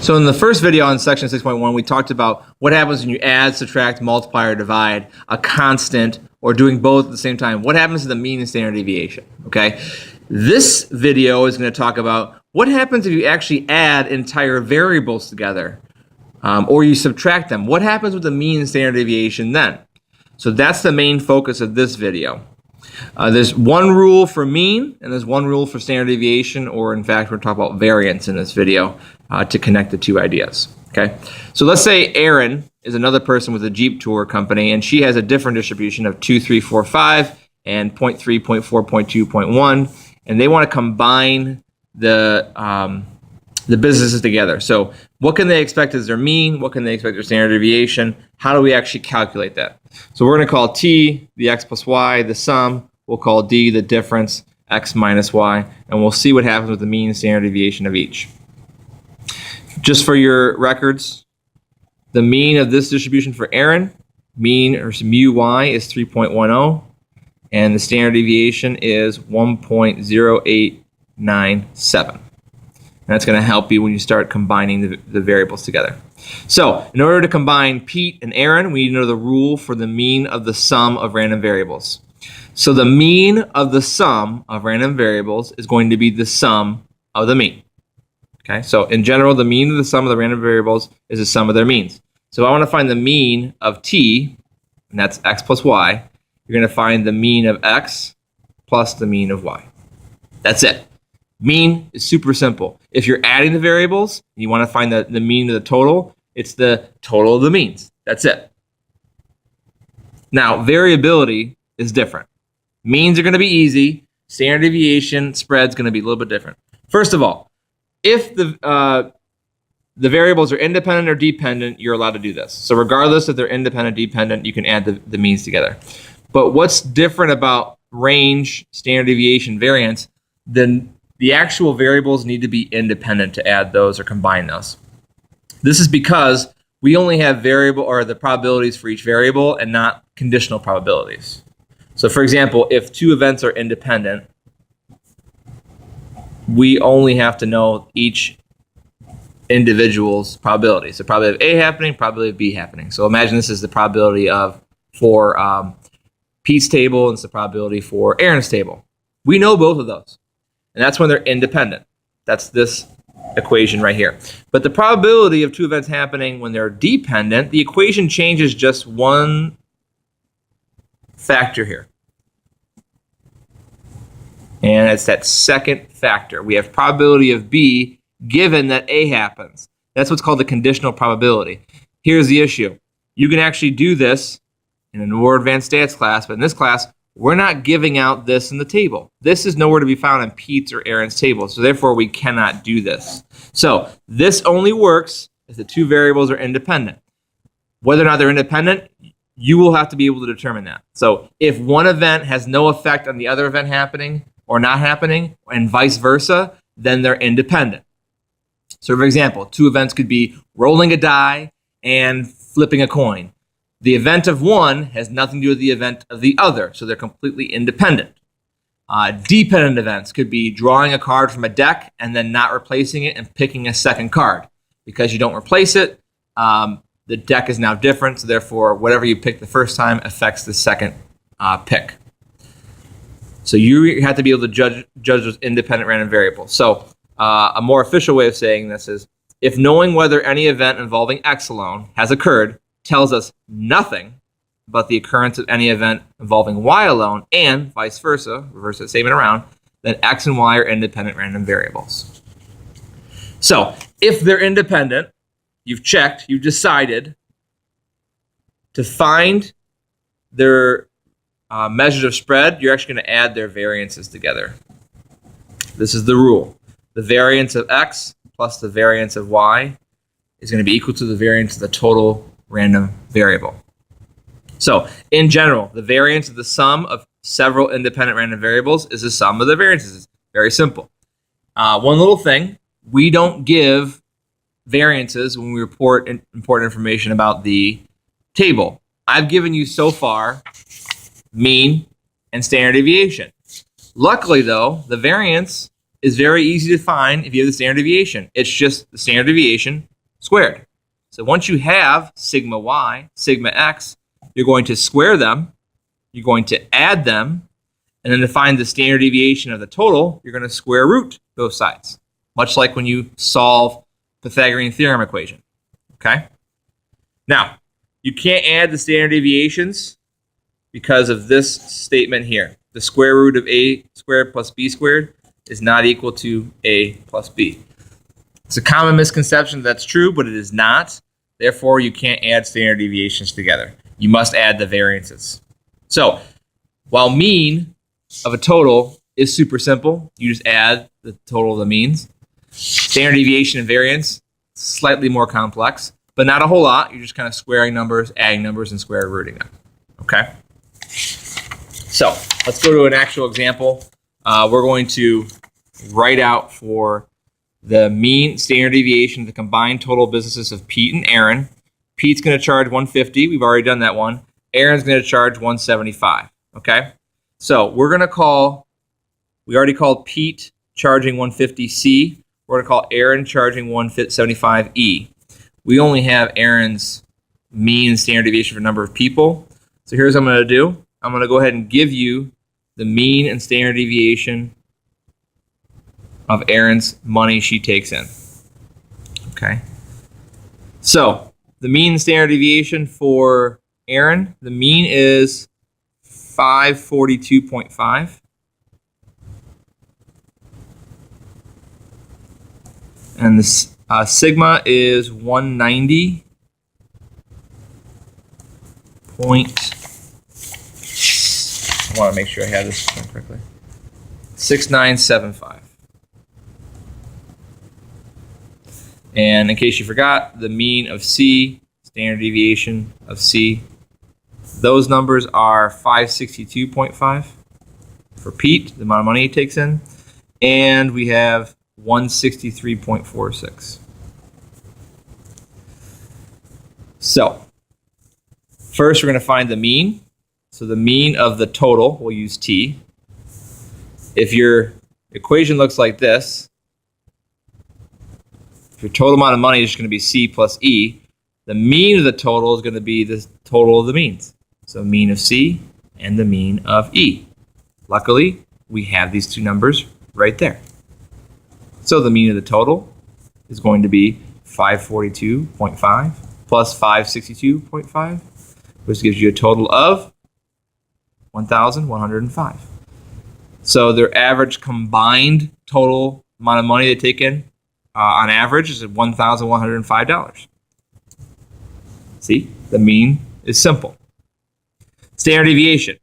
So in the first video on section 6.1, we talked about what happens when you add, subtract, multiply, or divide a constant or doing both at the same time. What happens to the mean and standard deviation, okay? This video is going to talk about what happens if you actually add entire variables together or you subtract them. What happens with the mean and standard deviation then? So that's the main focus of this video. There's one rule for mean and there's one rule for standard deviation, or in fact we're talking about variance in this video to connect the two ideas. Okay, so let's say Erin is another person with a Jeep Tour company and she has a different distribution of 2, 3, 4, 5 and 0.3, 0.4, 0.2, 0.1, and they want to combine the businesses together. So what can they expect as their mean? What can they expect as their standard deviation? How do we actually calculate that? So we're going to call T the x plus y, the sum. We'll call D the difference, x minus y, and we'll see what happens with the mean and standard deviation of each. Just for your records, the mean of this distribution for Erin, mean or mu y is 3.10, and the standard deviation is 1.0897. And that's going to help you when you start combining the variables together. So in order to combine Pete and Erin, we need to know the rule for the mean of the sum of random variables. So the mean of the sum of random variables is going to be the sum of the mean. Okay, so in general, the mean of the sum of the random variables is the sum of their means. So if I want to find the mean of T, and that's x plus y, you're going to find the mean of x plus the mean of y. That's it. Mean is super simple. If you're adding the variables, and you want to find the mean of the total, it's the total of the means. That's it. Now, variability is different. Means are going to be easy. Standard deviation spread is going to be a little bit different. First of all, if the variables are independent or dependent, you're allowed to do this. So regardless if they're independent or dependent, you can add the means together. But what's different about range, standard deviation, variance, then the actual variables need to be independent to add those or combine those. This is because we only have variable or the probabilities for each variable and not conditional probabilities. So for example, if two events are independent, we only have to know each individual's probability. So probability of A happening, probability of B happening. So imagine this is the probability for Pete's table and it's the probability for Erin's table. We know both of those. And that's when they're independent. That's this equation right here. But the probability of two events happening when they're dependent, the equation changes just one factor here. And it's that second factor. We have probability of B given that A happens. That's what's called the conditional probability. Here's the issue. You can actually do this in a more advanced stats class, but in this class, we're not giving out this in the table. This is nowhere to be found in Pete's or Erin's table, so therefore we cannot do this. So this only works if the two variables are independent. Whether or not they're independent, you will have to be able to determine that. So if one event has no effect on the other event happening or not happening, and vice versa, then they're independent. So for example, two events could be rolling a die and flipping a coin. The event of one has nothing to do with the event of the other, so they're completely independent. Dependent events could be drawing a card from a deck and then not replacing it and picking a second card. Because you don't replace it, the deck is now different, so therefore whatever you picked the first time affects the second pick. So you have to be able to judge those independent random variables. So a more official way of saying this is, if knowing whether any event involving X alone has occurred tells us nothing about the occurrence of any event involving Y alone, and vice versa, reverse that statement around, then X and Y are independent random variables. So if they're independent, you've checked, you've decided to find their measures of spread, you're actually going to add their variances together. This is the rule. The variance of X plus the variance of Y is going to be equal to the variance of the total random variable. So in general, the variance of the sum of several independent random variables is the sum of the variances. It's very simple. One little thing, we don't give variances when we report important information about the table. I've given you so far mean and standard deviation. Luckily though, the variance is very easy to find if you have the standard deviation. It's just the standard deviation squared. So once you have sigma y, sigma x, you're going to square them, you're going to add them, and then to find the standard deviation of the total, you're going to square root both sides, much like when you solve Pythagorean theorem equation. Okay? Now, you can't add the standard deviations because of this statement here. The square root of a squared plus b squared is not equal to a plus b. It's a common misconception that's true, but it is not. Therefore, you can't add standard deviations together. You must add the variances. So, while mean of a total is super simple, you just add the total of the means. Standard deviation and variance, slightly more complex, but not a whole lot. You're just kind of squaring numbers, adding numbers, and square rooting them. Okay? So, let's go to an actual example. We're going to write out for the mean standard deviation of the combined total businesses of Pete and Aaron. Pete's going to charge $150. We've already done that one. Aaron's going to charge $175. Okay? So we're going to call, we already called Pete charging $150C. We're going to call Aaron charging $175E. We only have Aaron's mean standard deviation for number of people. So here's what I'm going to do. I'm going to go ahead and give you the mean and standard deviation of Aaron's money she takes in. Okay. So the mean standard deviation for Aaron, the mean is 542.5. And the sigma is 190. I want to make sure I have this correctly. 6975. And in case you forgot, the mean of C, standard deviation of C, those numbers are 562.5 for Pete, the amount of money he takes in, and we have 163.46. So, first we're going to find the mean. So the mean of the total, we'll use T. If your equation looks like this, if your total amount of money is just going to be C plus E, the mean of the total is going to be the total of the means. So mean of C and the mean of E. Luckily, we have these two numbers right there. So the mean of the total is going to be 542.5 plus 562.5, which gives you a total of 1,105. So their average combined total amount of money they take in on average is $1,105. See, the mean is simple. Standard deviation.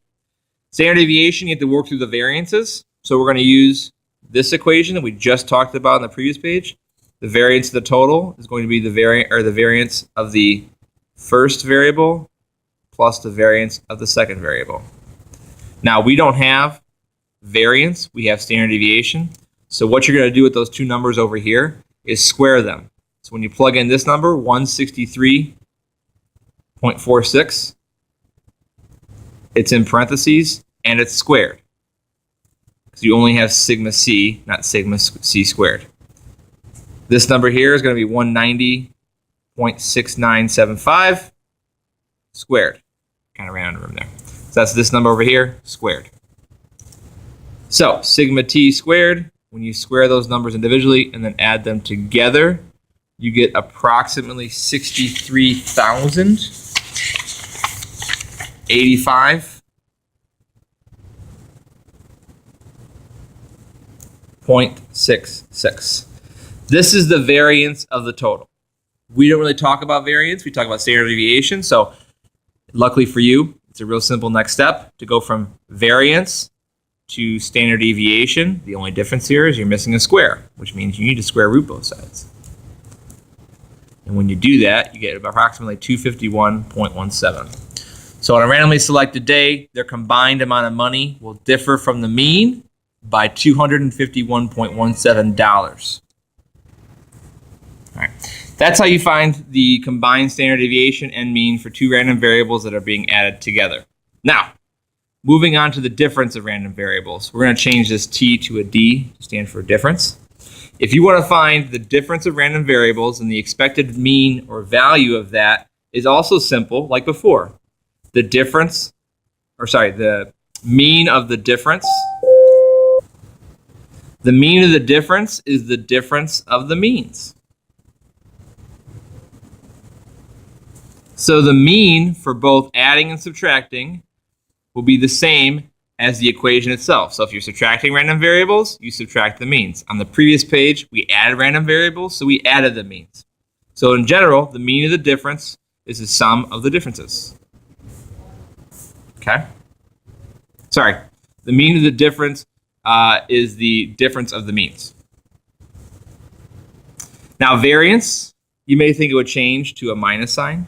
Standard deviation, you have to work through the variances. So we're going to use this equation that we just talked about on the previous page. The variance of the total is going to be the variance of the first variable plus the variance of the second variable. Now, we don't have variance, we have standard deviation. So what you're going to do with those two numbers over here is square them. So when you plug in this number, 163.46, it's in parentheses and it's squared. Because you only have sigma C, not sigma C squared. This number here is going to be 190.6975 squared. Kind of ran out of room there. So that's this number over here, squared. So sigma t squared, when you square those numbers individually and then add them together, you get approximately 63,085.66. This is the variance of the total. We don't really talk about variance. We talk about standard deviation. So luckily for you, it's a real simple next step to go from variance to standard deviation. The only difference here is you're missing a square, which means you need to square root both sides. And when you do that, you get approximately 251.17. So on a randomly selected day, their combined amount of money will differ from the mean by $251.17. All right. That's how you find the combined standard deviation and mean for two random variables that are being added together. Now, moving on to the difference of random variables. We're going to change this T to a D to stand for difference. If you want to find the difference of random variables and the expected mean or value of that is also simple, like before. The mean of the difference. The mean of the difference is the difference of the means. So the mean for both adding and subtracting will be the same as the equation itself. So if you're subtracting random variables, you subtract the means. On the previous page, we added random variables, so we added the means. So in general, the mean of the difference is the sum of the differences. Okay? Sorry, the mean of the difference is the difference of the means. Now variance, you may think it would change to a minus sign.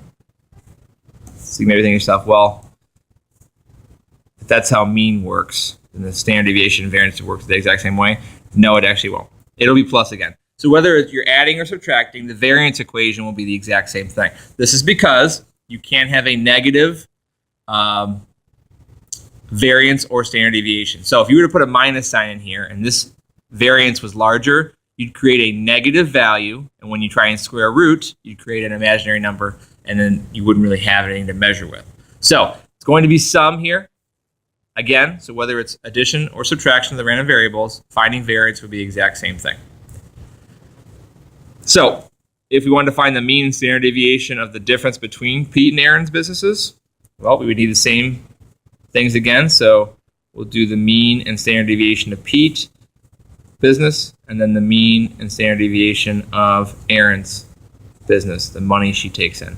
So you may be thinking to yourself, well, if that's how mean works, then the standard deviation and variance works the exact same way. No, it actually won't. It'll be plus again. So whether you're adding or subtracting, the variance equation will be the exact same thing. This is because you can't have a negative variance or standard deviation. So if you were to put a minus sign in here and this variance was larger, you'd create a negative value, and when you try and square a root, you'd create an imaginary number, and then you wouldn't really have anything to measure with. So it's going to be sum here. Again, so whether it's addition or subtraction of the random variables, finding variance would be the exact same thing. So if we wanted to find the mean and standard deviation of the difference between Pete and Aaron's businesses, well, we would need the same things again. So we'll do the mean and standard deviation of Pete business, and then the mean and standard deviation of Aaron's business, the money she takes in. I'm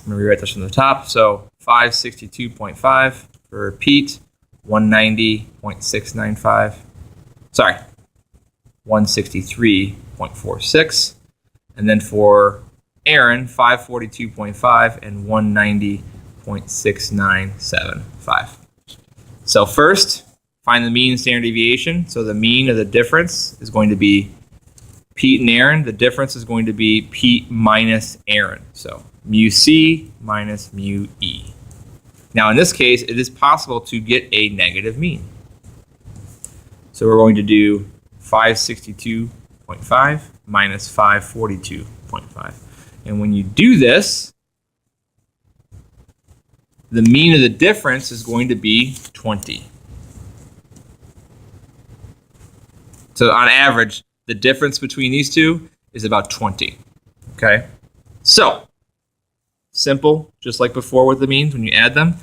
going to rewrite this from the top. So 562.5 for Pete, 190.695. Sorry, 163.46. And then for Aaron, 542.5 and 190.697.5. So first, find the mean and standard deviation. So the mean of the difference is going to be Pete and Aaron. The difference is going to be Pete minus Aaron. So mu C minus mu E. Now in this case, it is possible to get a negative mean. So we're going to do 562.5 minus 542.5. And when you do this, the mean of the difference is going to be 20. So on average, the difference between these two is about 20. Okay? So, simple, just like before with the means, when you add them,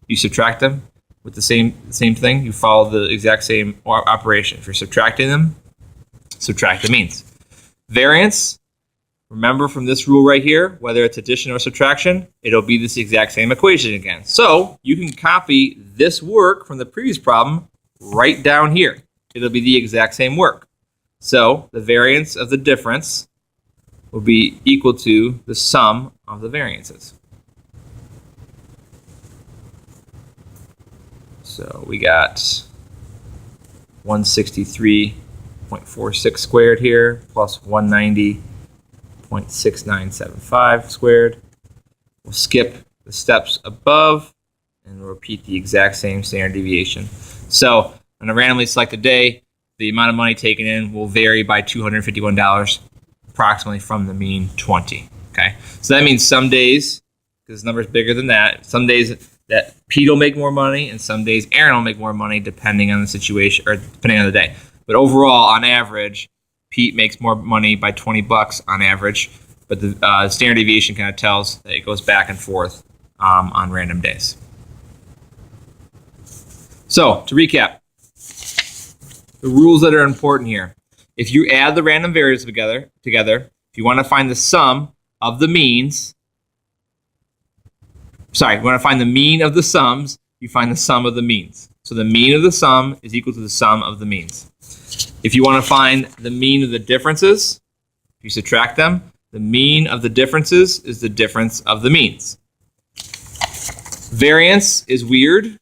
you subtract them with the same thing. You follow the exact same operation. If you're subtracting them, subtract the means. Variance, remember from this rule right here, whether it's addition or subtraction, it'll be this exact same equation again. So you can copy this work from the previous problem right down here. It'll be the exact same work. So the variance of the difference will be equal to the sum of the variances. So we got 163.46 squared here plus 190.6975 squared. We'll skip the steps above and we'll repeat the exact same standard deviation. So on a randomly selected day, the amount of money taken in will vary by $251 approximately from the mean 20. Okay, so that means some days, because this number is bigger than that, some days that Pete will make more money and some days Aaron will make more money depending on the situation or depending on the day. But overall, on average, Pete makes more money by $20 on average, but the standard deviation kind of tells that it goes back and forth on random days. So to recap, the rules that are important here. If you add the random variables together, if you want to find the sum of the means, you want to find the mean of the sums, you find the sum of the means. So the mean of the sum is equal to the sum of the means. If you want to find the mean of the differences, if you subtract them, the mean of the differences is the difference of the means. Variance is weird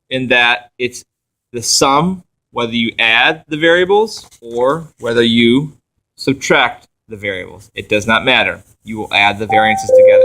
in that it's the sum whether you add the variables or whether you subtract the variables. It does not matter. You will add the variances together.